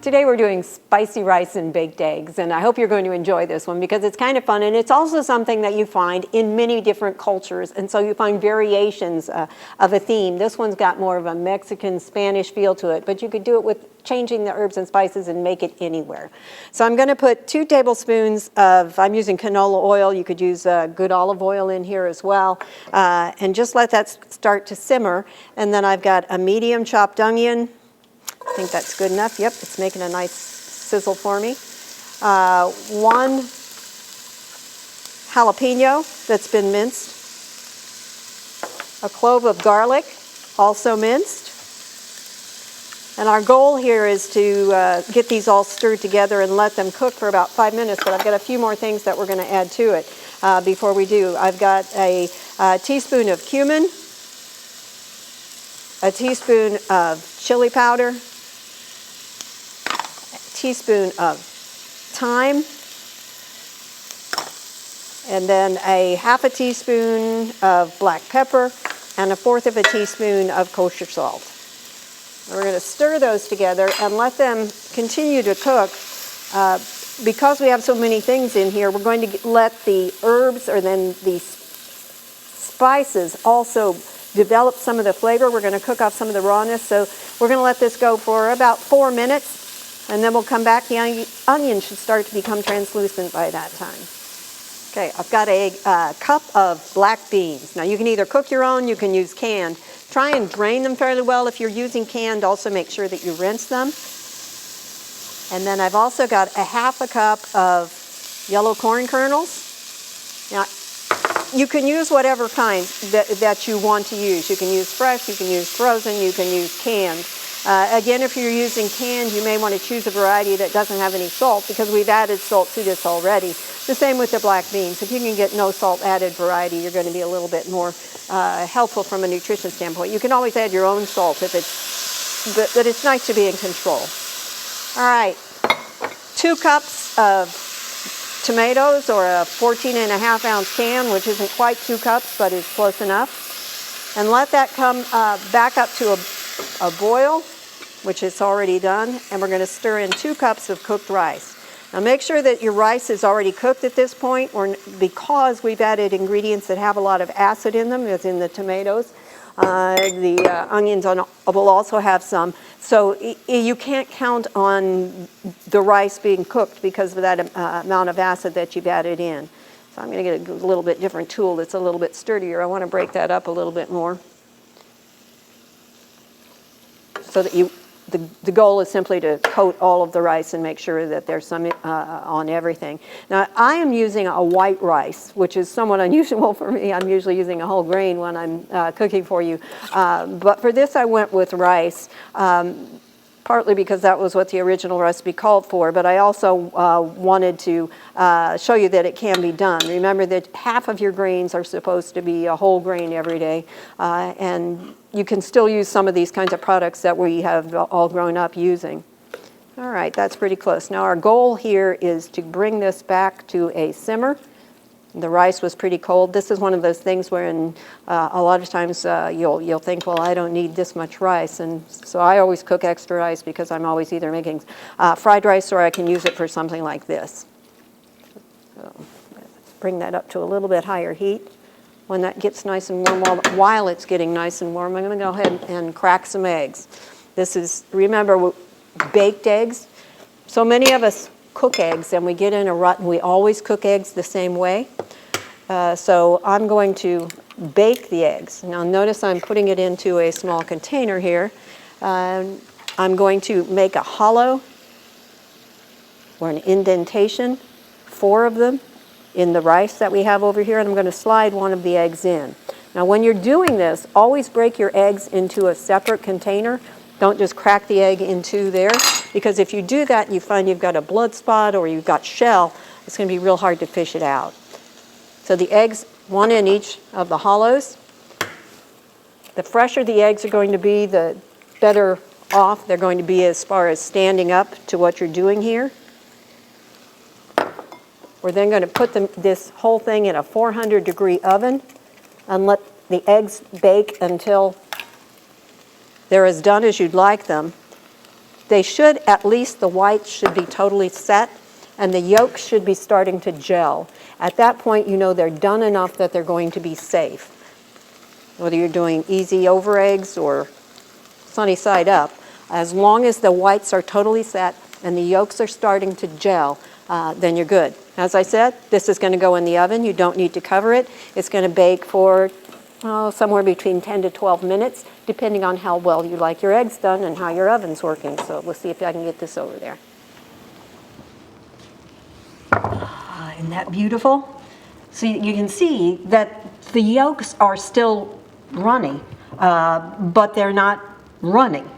Today we're doing spicy rice and baked eggs, and I hope you're going to enjoy this one because it's kind of fun, and it's also something that you find in many different cultures, and so you find variations of a theme. This one's got more of a Mexican, Spanish feel to it, but you could do it with changing the herbs and spices and make it anywhere. So I'm going to put 2 tablespoons of, I'm using canola oil, you could use good olive oil in here as well, and just let that start to simmer. And then I've got a medium chopped onion. I think that's good enough. Yep, it's making a nice sizzle for me. 1 jalapeno that's been minced. A clove of garlic, also minced. And our goal here is to get these all stirred together and let them cook for about 5 minutes, but I've got a few more things that we're going to add to it before we do. I've got a teaspoon of cumin, a teaspoon of chili powder, teaspoon of thyme, and then a half a teaspoon of black pepper, and 1/4 teaspoon of kosher salt. We're going to stir those together and let them continue to cook. Because we have so many things in here, we're going to let the herbs or then the spices also develop some of the flavor. We're going to cook off some of the rawness, so we're going to let this go for about 4 minutes. And then we'll come back. The onion should start to become translucent by that time. Okay, I've got a cup of black beans. Now you can either cook your own, you can use canned. Try and drain them fairly well. If you're using canned, also make sure that you rinse them. And then I've also got a half a cup of yellow corn kernels. Now, you can use whatever kind that you want to use. You can use fresh, you can use frozen, you can use canned. Again, if you're using canned, you may want to choose a variety that doesn't have any salt because we've added salt to this already. The same with the black beans. If you can get no salt added variety, you're going to be a little bit more helpful from a nutrition standpoint. You can always add your own salt if it's, but it's nice to be in control. All right, 2 cups of tomatoes, or a 14.5-ounce can, which isn't quite 2 cups, but is close enough. And let that come back up to a boil, which is already done, and we're going to stir in 2 cups of cooked rice. Now make sure that your rice is already cooked at this point, because we've added ingredients that have a lot of acid in them, as in the tomatoes. The onions will also have some. So you can't count on the rice being cooked because of that amount of acid that you've added in. So I'm going to get a little bit different tool that's a little bit sturdier. I want to break that up a little bit more. So that the goal is simply to coat all of the rice and make sure that there's some on everything. Now, I am using a white rice, which is somewhat unusual for me. I'm usually using a whole grain when I'm cooking for you. But for this, I went with rice, partly because that was what the original recipe called for, but I also wanted to show you that it can be done. Remember that half of your grains are supposed to be a whole grain every day, and you can still use some of these kinds of products that we have all grown up using. All right, that's pretty close. Now our goal here is to bring this back to a simmer. The rice was pretty cold. This is one of those things where a lot of times you'll think, well, I don't need this much rice. And so I always cook extra rice because I'm always either making fried rice or I can use it for something like this. So let's bring that up to a little bit higher heat. When that gets nice and warm, while it's getting nice and warm, I'm going to go ahead and crack some eggs. This is, remember, baked eggs. So many of us cook eggs and we get in a rut and we always cook eggs the same way. So I'm going to bake the eggs. Now notice I'm putting it into a small container here. I'm going to make a hollow or an indentation, 4 of them, in the rice that we have over here, and I'm going to slide one of the eggs in. Now when you're doing this, always break your eggs into a separate container. Don't just crack the egg into there, because if you do that and you find you've got a blood spot or you've got shell, it's going to be real hard to fish it out. So the eggs, 1 in each of the hollows. The fresher the eggs are going to be, the better off they're going to be as far as standing up to what you're doing here. We're then going to put this whole thing in a 400-degree oven and let the eggs bake until they're as done as you'd like them. they should, at least the whites should be totally set, and the yolks should be starting to gel. At that point, you know they're done enough that they're going to be safe. Whether you're doing easy over eggs or sunny side up, as long as the whites are totally set and the yolks are starting to gel, then you're good. As I said, this is going to go in the oven. You don't need to cover it. It's going to bake for somewhere between 10 to 12 minutes, depending on how well you like your eggs done and how your oven's working. So we'll see if I can get this over there. Isn't that beautiful? So you can see that the yolks are still runny, but they're not running.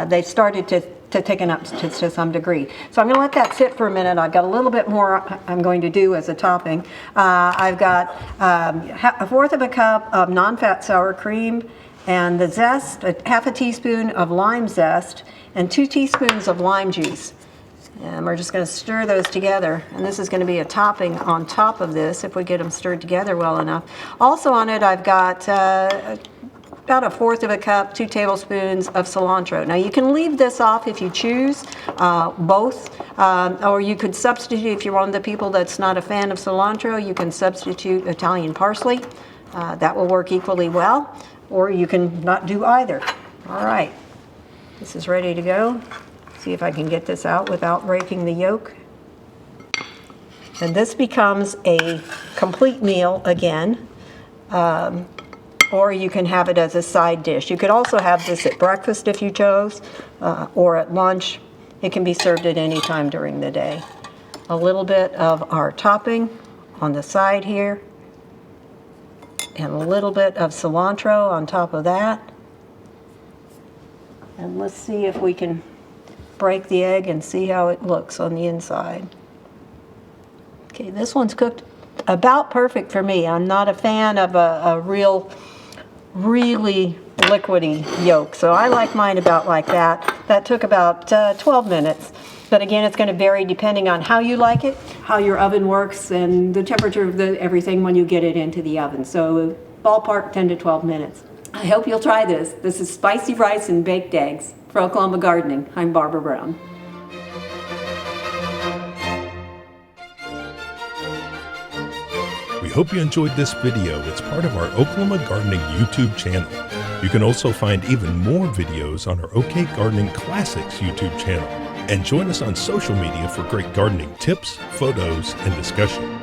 They've started to thicken up to some degree. So I'm going to let that sit for a minute. I've got a little bit more I'm going to do as a topping. I've got 1/4 cup of non-fat sour cream and the zest, half a teaspoon of lime zest, and 2 teaspoons of lime juice. And we're just going to stir those together. And this is going to be a topping on top of this if we get them stirred together well enough. Also on it, I've got about 1/4 cup, 2 tablespoons of cilantro. Now you can leave this off if you choose, both, or you could substitute, if you're one of the people that's not a fan of cilantro, you can substitute Italian parsley. That will work equally well, or you can not do either. All right, this is ready to go. See if I can get this out without breaking the yolk. And this becomes a complete meal again. Or you can have it as a side dish. You could also have this at breakfast if you chose, or at lunch. It can be served at any time during the day. A little bit of our topping on the side here, and a little bit of cilantro on top of that. And let's see if we can break the egg and see how it looks on the inside. Okay, this one's cooked about perfect for me. I'm not a fan of a really liquidy yolk, so I like mine about like that. That took about 12 minutes. But again, it's going to vary depending on how you like it, how your oven works, and the temperature of everything when you get it into the oven. So ballpark 10 to 12 minutes. I hope you'll try this. This is spicy rice and baked eggs. For Oklahoma Gardening, I'm Barbara Brown. We hope you enjoyed this video. It's part of our Oklahoma Gardening YouTube channel. You can also find even more videos on our OK Gardening Classics YouTube channel. And join us on social media for great gardening tips, photos, and discussion.